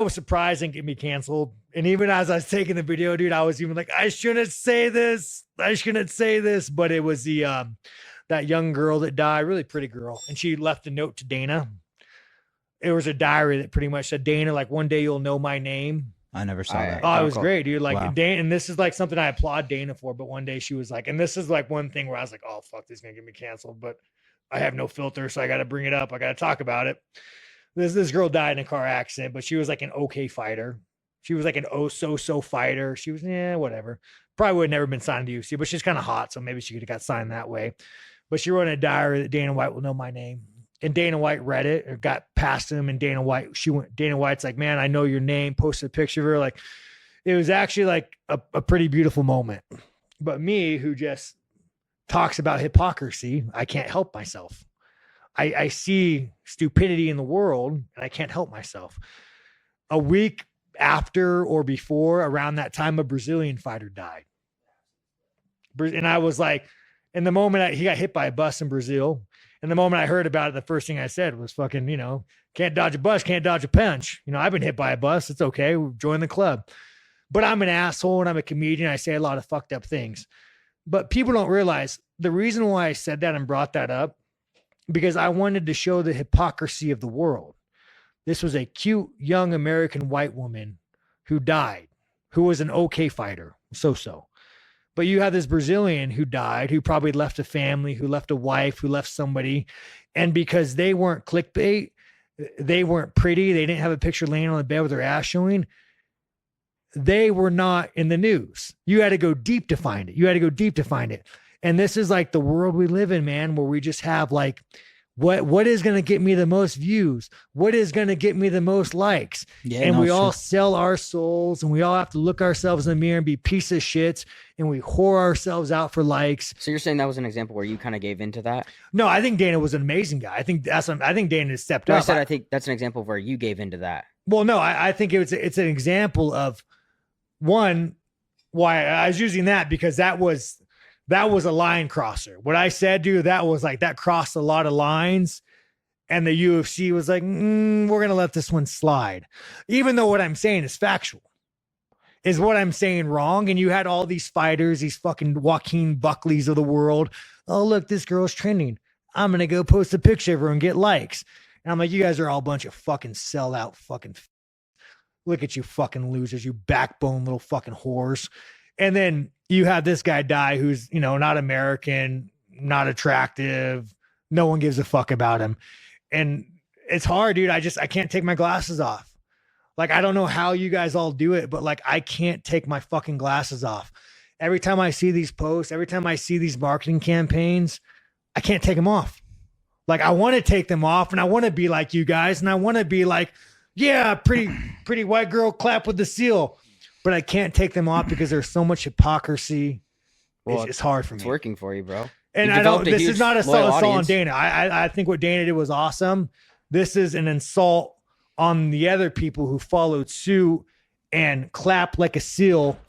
was surprised and get me canceled. And even as I was taking the video, dude, I was even like, I shouldn't say this. I shouldn't say this. But it was that young girl that died, really pretty girl. And she left a note to Dana. It was a diary that pretty much said, Dana, like one day you'll know my name. I never saw that. Oh, it was great, dude. Like, wow. Dana, and this is like something I applaud Dana for. But one day she was like, and this is like one thing where I was like, oh, fuck, this is going to get me canceled. But I have no filter. So I got to bring it up. I got to talk about it. This girl died in a car accident, but she was like an okay fighter. She was like an so fighter. She was, whatever. Probably would have never been signed to UFC, but she's kind of hot. So maybe she could have got signed that way. But she wrote in a diary that Dana White will know my name. And Dana White read it or got past him. And Dana White's like, man, I know your name, posted a picture of her. Like, it was actually like a pretty beautiful moment. But me, who just talks about hypocrisy, I can't help myself. I see stupidity in the world and I can't help myself. A week after or before, around that time, a Brazilian fighter died. And I was like, in the moment he got hit by a bus in Brazil, and the moment I heard about it, the first thing I said was fucking, can't dodge a bus, can't dodge a punch. I've been hit by a bus. It's okay. Join the club. But I'm an asshole and I'm a comedian. I say a lot of fucked up things. But people don't realize the reason why I said that and brought that up, because I wanted to show the hypocrisy of the world. This was a cute, young American white woman who died, who was an okay fighter, so. But you have this Brazilian who died, who probably left a family, who left a wife, who left somebody. And because they weren't clickbait, they weren't pretty, they didn't have a picture laying on the bed with their ass showing, they were not in the news. You had to go deep to find it. And this is like the world we live in, man, where we just have like, what is going to get me the most views? What is going to get me the most likes? Yeah, and we all sell our souls, and we all have to look ourselves in the mirror and be piece of shits, and we whore ourselves out for likes. So you're saying that was an example where you kind of gave into that? No, I think Dana was an amazing guy. I think Dana stepped up. I think that's an example of where you gave into that. Well, no, I think it's an example of one, why I was using that, because that was a line crosser. What I said, dude, that crossed a lot of lines. And the UFC was like, we're going to let this one slide. Even though what I'm saying is factual. Is what I'm saying wrong? And you had all these fighters, these fucking Joaquin Buckleys of the world. Oh, look, this girl's trending. I'm going to go post a picture of her and get likes. And I'm like, you guys are all a bunch of fucking sellout fucking. Look at you fucking losers, you backbone little fucking whores. And then you had this guy die who's, not American, not attractive. No one gives a fuck about him. And it's hard, dude. I can't take my glasses off. Like, I don't know how you guys all do it, but like, I can't take my fucking glasses off. Every time I see these posts, every time I see these marketing campaigns, I can't take them off. Like, I want to take them off and I want to be like you guys. And I want to be like, yeah, pretty white girl, clap with the seal. But I can't take them off because there's so much hypocrisy. Well, it's hard for me. It's working for you, bro. And I don't. This is not a assault on Dana. I think what Dana did was awesome. This is an insult on the other people who followed suit and clap like a seal